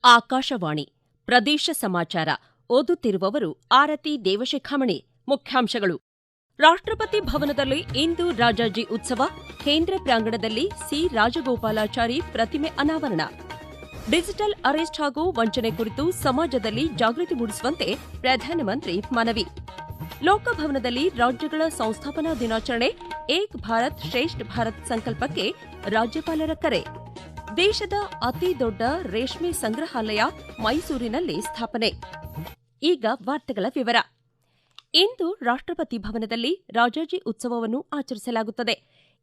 ಆಕಾಶವಾಣಿ ಪ್ರದೇಶ ಸಮಾಚಾರ ಓದುತ್ತಿರುವವರು ಆರತಿ ದೇವಶಿಖಾಮಣಿ. ಮುಖ್ಯಾಂಶಗಳು. ರಾಷ್ಟ್ರಪತಿ ಭವನದಲ್ಲಿ ಇಂದು ರಾಜಾಜಿ ಉತ್ಸವ, ಕೇಂದ್ರ ಪ್ರಾಂಗಣದಲ್ಲಿ ಸಿ ರಾಜಗೋಪಾಲಾಚಾರಿ ಪ್ರತಿಮೆ ಅನಾವರಣ. ಡಿಜಿಟಲ್ ಅರೆಸ್ಟ್ ಹಾಗೂ ವಂಚನೆ ಕುರಿತು ಸಮಾಜದಲ್ಲಿ ಜಾಗೃತಿ ಮೂಡಿಸುವಂತೆ ಪ್ರಧಾನಮಂತ್ರಿ ಮನವಿ. ಲೋಕಭವನದಲ್ಲಿ ರಾಜ್ಯಗಳ ಸಂಸ್ಥಾಪನಾ ದಿನಾಚರಣೆ, ಏಕ್ ಭಾರತ್ ಶ್ರೇಷ್ಠ ಭಾರತ್ ಸಂಕಲ್ಪಕ್ಕೆ ರಾಜ್ಯಪಾಲರ ಕರೆ. ದೇಶದ ಅತಿ ದೊಡ್ಡ ರೇಷ್ಮೆ ಸಂಗ್ರಹಾಲಯ ಮೈಸೂರಿನಲ್ಲಿ ಸ್ಥಾಪನೆ. ಈಗ ವಾರ್ತೆಗಳ ವಿವರ. ಇಂದು ರಾಷ್ಟ್ರಪತಿ ಭವನದಲ್ಲಿ ರಾಜಾಜಿ ಉತ್ಸವವನ್ನು ಆಚರಿಸಲಾಗುತ್ತದೆ.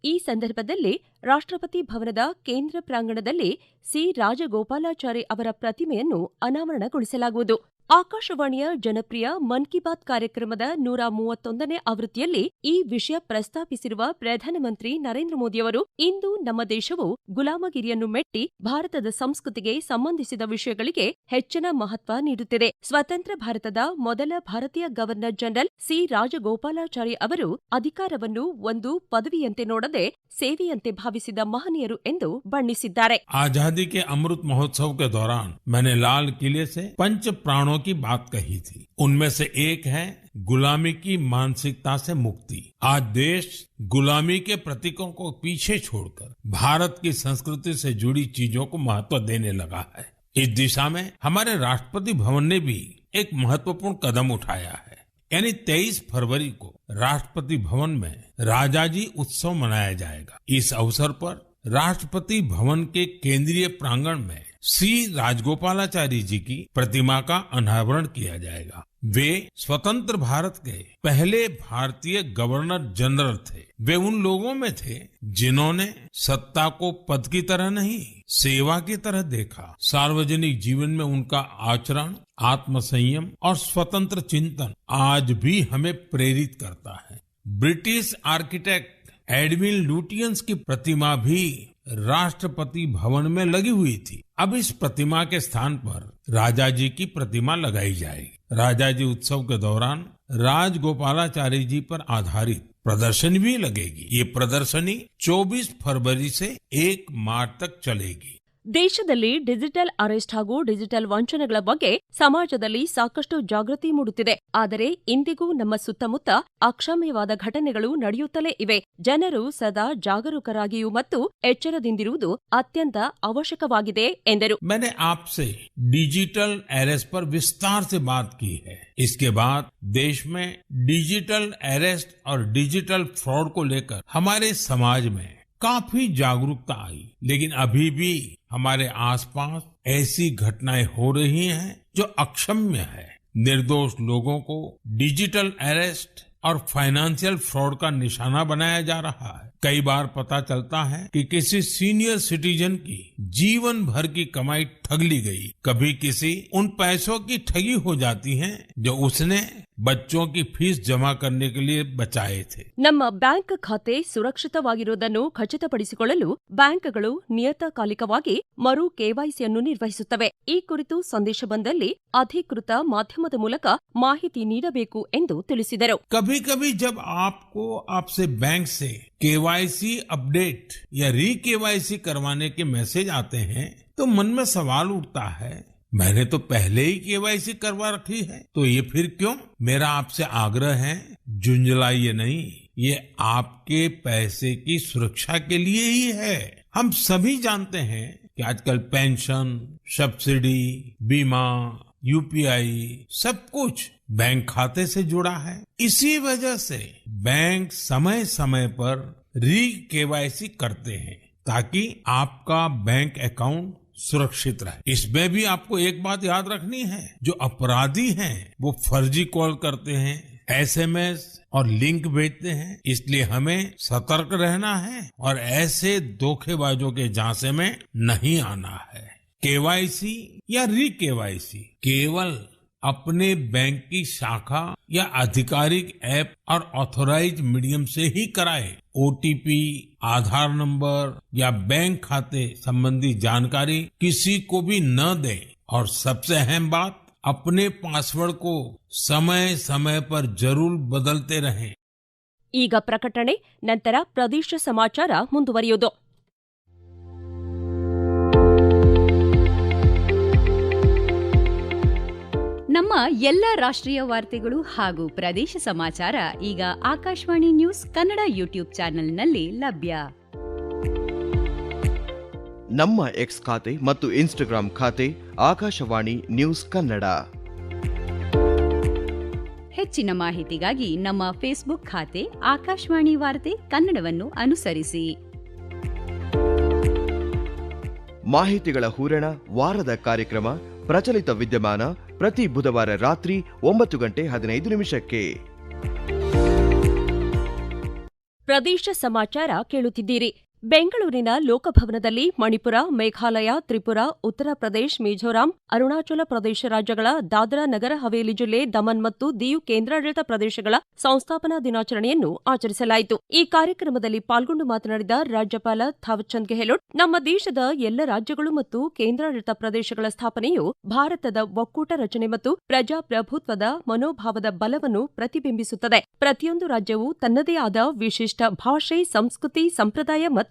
ಈ ಸಂದರ್ಭದಲ್ಲಿ ರಾಷ್ಟ್ರಪತಿ ಭವನದ ಕೇಂದ್ರ ಪ್ರಾಂಗಣದಲ್ಲಿ ಸಿ ರಾಜಗೋಪಾಲಾಚಾರಿ ಅವರ ಪ್ರತಿಮೆಯನ್ನು ಅನಾವರಣಗೊಳಿಸಲಾಗುವುದು. ಆಕಾಶವಾಣಿಯ ಜನಪ್ರಿಯ ಮನ್ ಕಿ ಬಾತ್ ಕಾರ್ಯಕ್ರಮದ 131ನೇ ಆವೃತ್ತಿಯಲ್ಲಿ ಈ ವಿಷಯ ಪ್ರಸ್ತಾಪಿಸಿರುವ ಪ್ರಧಾನಮಂತ್ರಿ ನರೇಂದ್ರ ಮೋದಿಯವರು, ಇಂದು ನಮ್ಮ ದೇಶವು ಗುಲಾಮಗಿರಿಯನ್ನು ಮೆಟ್ಟಿ ಭಾರತದ ಸಂಸ್ಕೃತಿಗೆ ಸಂಬಂಧಿಸಿದ ವಿಷಯಗಳಿಗೆ ಹೆಚ್ಚಿನ ಮಹತ್ವ ನೀಡುತ್ತಿದೆ. ಸ್ವತಂತ್ರ ಭಾರತದ ಮೊದಲ ಭಾರತೀಯ ಗವರ್ನರ್ ಜನರಲ್ ಸಿ ರಾಜಗೋಪಾಲಾಚಾರಿ ಅವರು ಅಧಿಕಾರವನ್ನು ಒಂದು ಪದವಿಯಂತೆ ನೋಡದೆ ಸೇವೆಯಂತೆ ಭಾವಿಸಿದ ಮಹನೀಯರು ಎಂದು ಬಣ್ಣಿಸಿದ್ದಾರೆ. आजादी के अमृत महोत्सव के दौरान मैंने लाल किले से पंच प्राणों की बात कही थी. उनमें से एक है गुलामी की मानसिकता से मुक्ति. आज देश गुलामी के प्रतीकों को पीछे छोड़कर भारत की संस्कृति से जुड़ी चीजों को महत्व देने लगा है. इस दिशा में हमारे राष्ट्रपति भवन ने भी एक महत्वपूर्ण कदम उठाया है. यानी 23 फरवरी को राष्ट्रपति भवन में राजाजी उत्सव मनाया जाएगा. इस अवसर पर राष्ट्रपति भवन के केंद्रीय प्रांगण में सी राजगोपालाचारी जी की प्रतिमा का अनावरण किया जाएगा. वे स्वतंत्र भारत के पहले भारतीय गवर्नर जनरल थे. वे उन लोगों में थे जिन्होंने सत्ता को पद की तरह नहीं, सेवा की तरह देखा. सार्वजनिक जीवन में उनका आचरण, आत्मसंयम और स्वतंत्र चिंतन आज भी हमें प्रेरित करता है. ब्रिटिश आर्किटेक्ट एडविन लुटियंस की प्रतिमा भी राष्ट्रपति भवन में लगी हुई थी. अब इस प्रतिमा के स्थान पर राजाजी की प्रतिमा लगाई जाएगी. राजाजी उत्सव के दौरान राजगोपालाचारी जी पर आधारित प्रदर्शनी भी लगेगी. ये प्रदर्शनी 24 फरवरी से 1 मार्च तक चलेगी. ದೇಶದಲ್ಲಿ ಡಿಜಿಟಲ್ ಅರೆಸ್ಟ್ ಹಾಗೂ ಡಿಜಿಟಲ್ ವಂಚನೆಗಳ ಬಗ್ಗೆ ಸಮಾಜದಲ್ಲಿ ಸಾಕಷ್ಟು ಜಾಗೃತಿ ಮೂಡುತ್ತಿದೆ. ಆದರೆ ಇಂದಿಗೂ ನಮ್ಮ ಸುತ್ತಮುತ್ತ ಅಕ್ಷಮ್ಯವಾದ ಘಟನೆಗಳು ನಡೆಯುತ್ತಲೇ ಇವೆ. ಜನರು ಸದಾ ಜಾಗರೂಕರಾಗಿಯೂ ಮತ್ತು ಎಚ್ಚರದಿಂದಿರುವುದು ಅತ್ಯಂತ ಅವಶ್ಯಕವಾಗಿದೆ ಎಂದರು. मैंने आपसे डिजिटल अरेस्ट पर विस्तार से बात की है. इसके बाद देश में डिजिटल अरेस्ट और डिजिटल फ्रॉड को लेकर हमारे समाज में काफी जागरूकता आई. लेकिन अभी भी हमारे आसपास ऐसी घटनाएं हो रही हैं जो अक्षम्य है. निर्दोष लोगों को डिजिटल अरेस्ट और फाइनेंशियल फ्रॉड का निशाना बनाया जा रहा है. कई बार पता चलता है कि किसी सीनियर सिटीजन की जीवन भर की कमाई ठग ली गई. कभी किसी उन पैसों की ठगी हो जाती है जो उसने बच्चों की फीस जमा करने के लिए बचाए थे. ನಮ್ಮ ಬ್ಯಾಂಕ್ ಖಾತೆ ಸುರಕ್ಷಿತವಾಗಿರುವುದನ್ನು ಖಚಿತಪಡಿಸಿಕೊಳ್ಳಲು ಬ್ಯಾಂಕ್ಗಳು ನಿಯತಕಾಲಿಕವಾಗಿ ಮರು ಕೆವೈಸಿಯನ್ನು ನಿರ್ವಹಿಸುತ್ತವೆ. ಈ ಕುರಿತು ಸಂದೇಶ ಬಂದಲ್ಲಿ ಅಧಿಕೃತ ಮಾಧ್ಯಮದ ಮೂಲಕ ಮಾಹಿತಿ ನೀಡಬೇಕು ಎಂದು ತಿಳಿಸಿದರು. कभी कभी जब आपको आपसे बैंक से केवाईसी अपडेट या री केवाईसी करवाने के मैसेज आते हैं तो मन में सवाल उठता है, मैंने तो पहले ही केवाईसी करवा रखी है, तो ये फिर क्यों? मेरा आपसे आग्रह है, झुंझलाइए नहीं. ये आपके पैसे की सुरक्षा के लिए ही है. हम सभी जानते हैं कि आजकल पेंशन, सब्सिडी, बीमा, यूपीआई सब कुछ बैंक खाते से जुड़ा है. इसी वजह से बैंक समय समय पर री केवाईसी करते हैं ताकि आपका बैंक अकाउंट सुरक्षित रहे. इसमें भी आपको एक बात याद रखनी है, जो अपराधी हैं वो फर्जी कॉल करते हैं, एसएमएस और लिंक भेजते हैं. इसलिए हमें सतर्क रहना है और ऐसे धोखेबाजों के झांसे में नहीं आना है. केवाईसी या री केवाईसी केवल अपने बैंक की शाखा या आधिकारिक ऐप और ऑथोराइज मीडियम से ही कराएं. ओटीपी, आधार नंबर या बैंक खाते संबंधी जानकारी किसी को भी न दें. और सबसे अहम बात, अपने पासवर्ड को समय समय पर जरूर बदलते रहें. ಈಗ ಪ್ರಕಟಣೆ, ನಂತರ ಪ್ರದೇಶ ಸಮಾಚಾರ ಮುಂದುವರಿಯುವುದು. ನಮ್ಮ ಎಲ್ಲ ರಾಷ್ಟ್ರೀಯ ವಾರ್ತೆಗಳು ಹಾಗೂ ಪ್ರದೇಶ ಸಮಾಚಾರ ಈಗ ಆಕಾಶವಾಣಿ ನ್ಯೂಸ್ ಕನ್ನಡ ಯೂಟ್ಯೂಬ್ ಚಾನೆಲ್ನಲ್ಲಿ ಲಭ್ಯ. ನಮ್ಮ ಎಕ್ಸ್ ಖಾತೆ ಮತ್ತು ಇನ್ಸ್ಟಾಗ್ರಾಂ ಖಾತೆ ಆಕಾಶವಾಣಿ ನ್ಯೂಸ್ ಕನ್ನಡ. ಹೆಚ್ಚಿನ ಮಾಹಿತಿಗಾಗಿ ನಮ್ಮ ಫೇಸ್ಬುಕ್ ಖಾತೆ ಆಕಾಶವಾಣಿ ವಾರ್ತೆ ಕನ್ನಡವನ್ನು ಅನುಸರಿಸಿ. ಮಾಹಿತಿಗಳ ಹೂರಣ, ವಾರದ ಕಾರ್ಯಕ್ರಮ, ಪ್ರಚಲಿತ ವಿದ್ಯಮಾನ ಪ್ರತಿ ಬುಧವಾರ ರಾತ್ರಿ 9:15 ಪ್ರದೇಶ ಸಮಾಚಾರ ಕೇಳುತ್ತಿದ್ದೀರಿ. ಬೆಂಗಳೂರಿನ ಲೋಕಭವನದಲ್ಲಿ ಮಣಿಪುರ, ಮೇಘಾಲಯ, ತ್ರಿಪುರಾ, ಉತ್ತರ ಪ್ರದೇಶ, ಮಿಜೋರಾಂ, ಅರುಣಾಚಲ ಪ್ರದೇಶ ರಾಜ್ಯಗಳ ದಾದ್ರಾ ನಗರ ಹವೇಲಿ ಜಿಲ್ಲೆ, ದಮನ್ ಮತ್ತು ದಿಯು ಕೇಂದ್ರಾಡಳಿತ ಪ್ರದೇಶಗಳ ಸಂಸ್ಥಾಪನಾ ದಿನಾಚರಣೆಯನ್ನು ಆಚರಿಸಲಾಯಿತು. ಈ ಕಾರ್ಯಕ್ರಮದಲ್ಲಿ ಪಾಲ್ಗೊಂಡು ಮಾತನಾಡಿದ ರಾಜ್ಯಪಾಲ ಥಾವರ್ಚಂದ್ ಗೆಹ್ಲೋಟ್, ನಮ್ಮ ದೇಶದ ಎಲ್ಲ ರಾಜ್ಯಗಳು ಮತ್ತು ಕೇಂದ್ರಾಡಳಿತ ಪ್ರದೇಶಗಳ ಸ್ಥಾಪನೆಯು ಭಾರತದ ಒಕ್ಕೂಟ ರಚನೆ ಮತ್ತು ಪ್ರಜಾಪ್ರಭುತ್ವದ ಮನೋಭಾವದ ಬಲವನ್ನು ಪ್ರತಿಬಿಂಬಿಸುತ್ತದೆ. ಪ್ರತಿಯೊಂದು ರಾಜ್ಯವು ತನ್ನದೇ ಆದ ವಿಶಿಷ್ಟ ಭಾಷೆ, ಸಂಸ್ಕೃತಿ, ಸಂಪ್ರದಾಯ ಮತ್ತು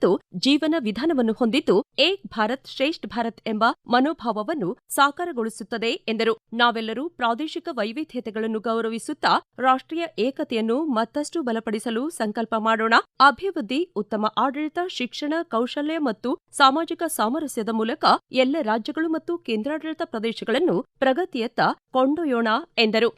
ಜೀವನ ವಿಧಾನವನ್ನು ಹೊಂದಿದ್ದು ಏಕ್ ಭಾರತ್ ಶ್ರೇಷ್ಠ ಭಾರತ್ ಎಂಬ ಮನೋಭಾವವನ್ನು ಸಾಕಾರಗೊಳಿಸುತ್ತದೆ ಎಂದರು. ನಾವೆಲ್ಲರೂ ಪ್ರಾದೇಶಿಕ ವೈವಿಧ್ಯತೆಗಳನ್ನು ಗೌರವಿಸುತ್ತಾ ರಾಷ್ಟ್ರೀಯ ಏಕತೆಯನ್ನು ಮತ್ತಷ್ಟು ಬಲಪಡಿಸಲು ಸಂಕಲ್ಪ ಮಾಡೋಣ. ಅಭಿವೃದ್ಧಿ, ಉತ್ತಮ ಆಡಳಿತ, ಶಿಕ್ಷಣ, ಕೌಶಲ್ಯ ಮತ್ತು ಸಾಮಾಜಿಕ ಸಾಮರಸ್ಯದ ಮೂಲಕ ಎಲ್ಲ ರಾಜ್ಯಗಳು ಮತ್ತು ಕೇಂದ್ರಾಡಳಿತ ಪ್ರದೇಶಗಳನ್ನು ಪ್ರಗತಿಯತ್ತ ಕೊಂಡೊಯ್ಯೋಣ ಎಂದರು.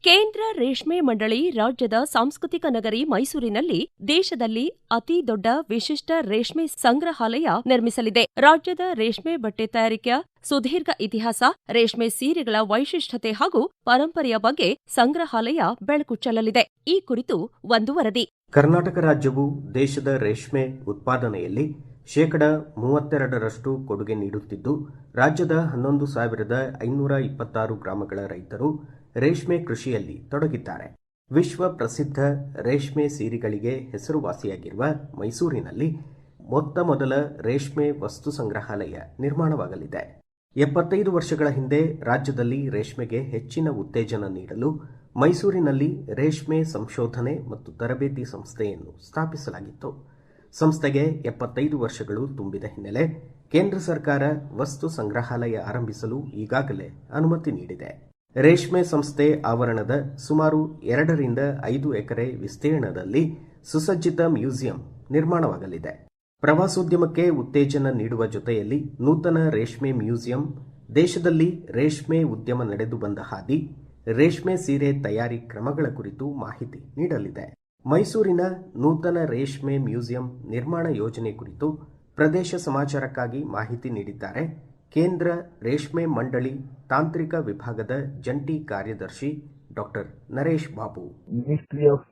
ಕೇಂದ್ರ ರೇಷ್ಮೆ ಮಂಡಳಿ ರಾಜ್ಯದ ಸಾಂಸ್ಕೃತಿಕ ನಗರಿ ಮೈಸೂರಿನಲ್ಲಿ ದೇಶದಲ್ಲಿ ಅತಿ ದೊಡ್ಡ ವಿಶಿಷ್ಟ ರೇಷ್ಮೆ ಸಂಗ್ರಹಾಲಯ ನಿರ್ಮಿಸಲಿದೆ. ರಾಜ್ಯದ ರೇಷ್ಮೆ ಬಟ್ಟೆ ತಯಾರಿಕೆಯ ಸುದೀರ್ಘ ಇತಿಹಾಸ, ರೇಷ್ಮೆ ಸೀರೆಗಳ ವೈಶಿಷ್ಟ್ಯತೆ ಹಾಗೂ ಪರಂಪರೆಯ ಬಗ್ಗೆ ಸಂಗ್ರಹಾಲಯ ಬೆಳಕು ಚೆಲ್ಲಲಿದೆ. ಈ ಕುರಿತು ಒಂದು ವರದಿ. ಕರ್ನಾಟಕ ರಾಜ್ಯವು ದೇಶದ ರೇಷ್ಮೆ ಉತ್ಪಾದನೆಯಲ್ಲಿ 32% ಕೊಡುಗೆ ನೀಡುತ್ತಿದ್ದು, ರಾಜ್ಯದ 11,526 ಗ್ರಾಮಗಳ ರೈತರು ರೇಷ್ಮೆ ಕೃಷಿಯಲ್ಲಿ ತೊಡಗಿದ್ದಾರೆ. ವಿಶ್ವ ಪ್ರಸಿದ್ಧ ರೇಷ್ಮೆ ಸೀರೆಗಳಿಗೆ ಹೆಸರುವಾಸಿಯಾಗಿರುವ ಮೈಸೂರಿನಲ್ಲಿ ಮೊದಲ ರೇಷ್ಮೆ ವಸ್ತು ಸಂಗ್ರಹಾಲಯ ನಿರ್ಮಾಣವಾಗಲಿದೆ. 75 ವರ್ಷಗಳ ಹಿಂದೆ ರಾಜ್ಯದಲ್ಲಿ ರೇಷ್ಮೆಗೆ ಹೆಚ್ಚಿನ ಉತ್ತೇಜನ ನೀಡಲು ಮೈಸೂರಿನಲ್ಲಿ ರೇಷ್ಮೆ ಸಂಶೋಧನೆ ಮತ್ತು ತರಬೇತಿ ಸಂಸ್ಥೆಯನ್ನು ಸ್ಥಾಪಿಸಲಾಗಿತ್ತು. ಸಂಸ್ಥೆಗೆ 75 ವರ್ಷಗಳು ತುಂಬಿದ ಹಿನ್ನೆಲೆ ಕೇಂದ್ರ ಸರ್ಕಾರ ವಸ್ತು ಸಂಗ್ರಹಾಲಯ ಆರಂಭಿಸಲು ಈಗಾಗಲೇ ಅನುಮತಿ ನೀಡಿದೆ. ರೇಷ್ಮೆ ಸಂಸ್ಥೆ ಆವರಣದ ಸುಮಾರು 2 ರಿಂದ 5 ಎಕರೆ ವಿಸ್ತೀರ್ಣದಲ್ಲಿ ಸುಸಜ್ಜಿತ ಮ್ಯೂಸಿಯಂ ನಿರ್ಮಾಣವಾಗಲಿದೆ. ಪ್ರವಾಸೋದ್ಯಮಕ್ಕೆ ಉತ್ತೇಜನ ನೀಡುವ ಜೊತೆಯಲ್ಲಿ ನೂತನ ರೇಷ್ಮೆ ಮ್ಯೂಸಿಯಂ ದೇಶದಲ್ಲಿ ರೇಷ್ಮೆ ಉದ್ಯಮ ನಡೆದು ಬಂದ ಹಾದಿ, ರೇಷ್ಮೆ ಸೀರೆ ತಯಾರಿ ಕ್ರಮಗಳ ಕುರಿತು ಮಾಹಿತಿ ನೀಡಲಿದೆ. ಮೈಸೂರಿನ ನೂತನ ರೇಷ್ಮೆ ಮ್ಯೂಸಿಯಂ ನಿರ್ಮಾಣ ಯೋಜನೆ ಕುರಿತು ಪ್ರದೇಶ ಸಮಾಚಾರಕ್ಕಾಗಿ ಮಾಹಿತಿ ನೀಡಿದ್ದಾರೆ ಕೇಂದ್ರ ರೇಷ್ಮೆ ಮಂಡಳಿ ತಾಂತ್ರಿಕ ವಿಭಾಗದ ಜಂಟಿ ಕಾರ್ಯದರ್ಶಿ doctor Naresh Babu. Ministry of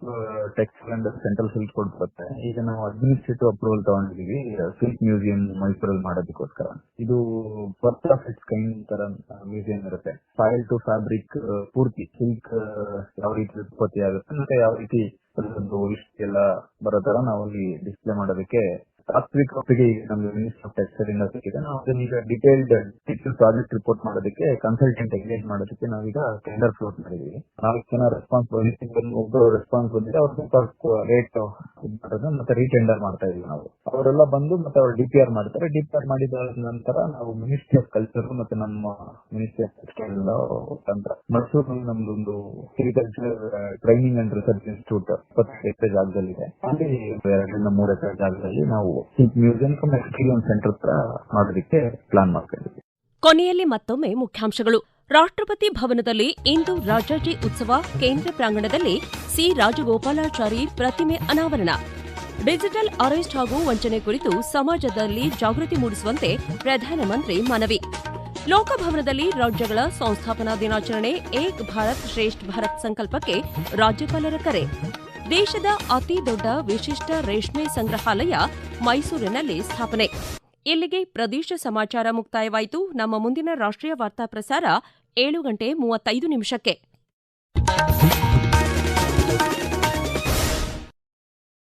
textile and central silk code ಬರುತ್ತೆ. ಈಗ ನಾವು ಅಡ್ಮಿನಿಸ್ಟ್ರೇಟಿವ್ ಅಪ್ರೂವಲ್ ತಗೊಂಡಿದೀವಿ ಸಿಲ್ಕ್ ಮ್ಯೂಸಿಯಂ ಮೈಸೂರಲ್ಲಿ ಮಾಡೋದಕ್ಕೋಸ್ಕರ. ಇದು ಫಸ್ಟ್ ಆಫ್ ಇಟ್ಸ್ ಕೈಂಡ್ ತರ ಮ್ಯೂಸಿಯಂ ಇರುತ್ತೆ. ಫೈಲ್ ಟು ಫ್ಯಾಬ್ರಿಕ್ ಪೂರ್ತಿ ಸಿಲ್ಕ್ ಯಾವ ರೀತಿ ಉತ್ಪತ್ತಿ ಆಗುತ್ತೆ ಮತ್ತೆ ಯಾವ ರೀತಿ ಎಲ್ಲ ಬರೋ ತರ ನಾವು ಅಲ್ಲಿ ಡಿಸ್ಪ್ಲೇ ಮಾಡೋದಕ್ಕೆ ತಾತ್ವಿಕ ಒಪ್ಪಿಗೆ ನಮ್ಗೆ ಮಿನಿಸ್ಟರ್ ಆಫ್ ಟೆಕ್ಸ್ಟೈಲ್ ಇಂದ ಸಿಕ್ಕಿದೆ. ನಾವು ಅದನ್ನೀಗ ಡಿಟೇಲ್ಡ್ ಪ್ರಾಜೆಕ್ಟ್ ರಿಪೋರ್ಟ್ ಮಾಡೋದಕ್ಕೆ ಕನ್ಸಲ್ಟೆಂಟ್ ಎಂಗೇಜ್ ಮಾಡೋದಕ್ಕೆ ನಾವೀಗ ಟೆಂಡರ್ ಫ್ಲೋಟ್ ಮಾಡಿದೀವಿ. 4 ಜನ ರೆಸ್ಪಾನ್ಸ್ ಒಬ್ಬರು ರೆಸ್ಪಾನ್ಸ್ ಬಂದಿದೆ. ಅವ್ರ ಸ್ವಲ್ಪ ರೇಟ್ ಮಾಡೋದು ಮತ್ತೆ ರೀಟೆಂಡರ್ ಮಾಡ್ತಾ ಇದೀವಿ ನಾವು. ಅವರೆಲ್ಲ ಬಂದು ಮತ್ತೆ ಅವ್ರು DPR ಮಾಡ್ತಾರೆ. DPR ಮಾಡಿದ ನಂತರ ನಾವು ಮಿನಿಸ್ಟ್ರಿ ಆಫ್ ಕಲ್ಚರ್ ಮತ್ತೆ ನಮ್ಮ ಮಿನಿಸ್ಟ್ರಿ ಆಫ್ ಟೆಕ್ಸ್ಟೈಲ್ ತಂತ್ರ ಮೈಸೂರಿನಲ್ಲಿ ನಮ್ದೊಂದು sericulture training and research institute 20 ಎಕರೆ ಜಾಗದಲ್ಲಿದೆ. ಅಲ್ಲಿ 2 ರಿಂದ 3 ಎಕರೆ ಜಾಗದಲ್ಲಿ ನಾವು ಮ್ಯೂಸಿಯಂ ಕಮ್ ಎಕ್ಸ್ಪೀರಿಯನ್ಸ್ ಸೆಂಟರ್ ತರ ಮಾಡೋದಕ್ಕೆ ಪ್ಲಾನ್ ಮಾಡ್ತಾ ಇದ್ದೀವಿ. ಕೊನೆಯಲ್ಲಿ ಮತ್ತೊಮ್ಮೆ ಮುಖ್ಯಾಂಶಗಳು. ರಾಷ್ಟ್ರಪತಿ ಭವನದಲ್ಲಿ ಇಂದು ರಾಜಾಜಿ ಉತ್ಸವ, ಕೇಂದ್ರ ಪ್ರಾಂಗಣದಲ್ಲಿ ಸಿ ರಾಜಗೋಪಾಲಾಚಾರಿ ಪ್ರತಿಮೆ ಅನಾವರಣ. ಡಿಜಿಟಲ್ ಅರೆಸ್ಟ್ ಹಾಗೂ ವಂಚನೆ ಕುರಿತು ಸಮಾಜದಲ್ಲಿ ಜಾಗೃತಿ ಮೂಡಿಸುವಂತೆ ಪ್ರಧಾನಮಂತ್ರಿ ಮನವಿ. ಲೋಕಭವನದಲ್ಲಿ ರಾಜ್ಯಗಳ ಸಂಸ್ಥಾಪನಾ ದಿನಾಚರಣೆ, ಏಕ್ ಭಾರತ್ ಶ್ರೇಷ್ಠ ಭಾರತ್ ಸಂಕಲ್ಪಕ್ಕೆ ರಾಜ್ಯಪಾಲರ ಕರೆ. ದೇಶದ ಅತಿ ದೊಡ್ಡ ವಿಶಿಷ್ಟ ರೇಷ್ಮೆ ಸಂಗ್ರಹಾಲಯ ಮೈಸೂರಿನಲ್ಲಿ ಸ್ಥಾಪನೆ. ಇಲ್ಲಿಗೆ ಪ್ರದೇಶ ಸಮಾಚಾರ ಮುಕ್ತಾಯವಾಯಿತು. ನಮ್ಮ ಮುಂದಿನ ರಾಷ್ಟ್ರೀಯ ವಾರ್ತಾ ಪ್ರಸಾರ 7:35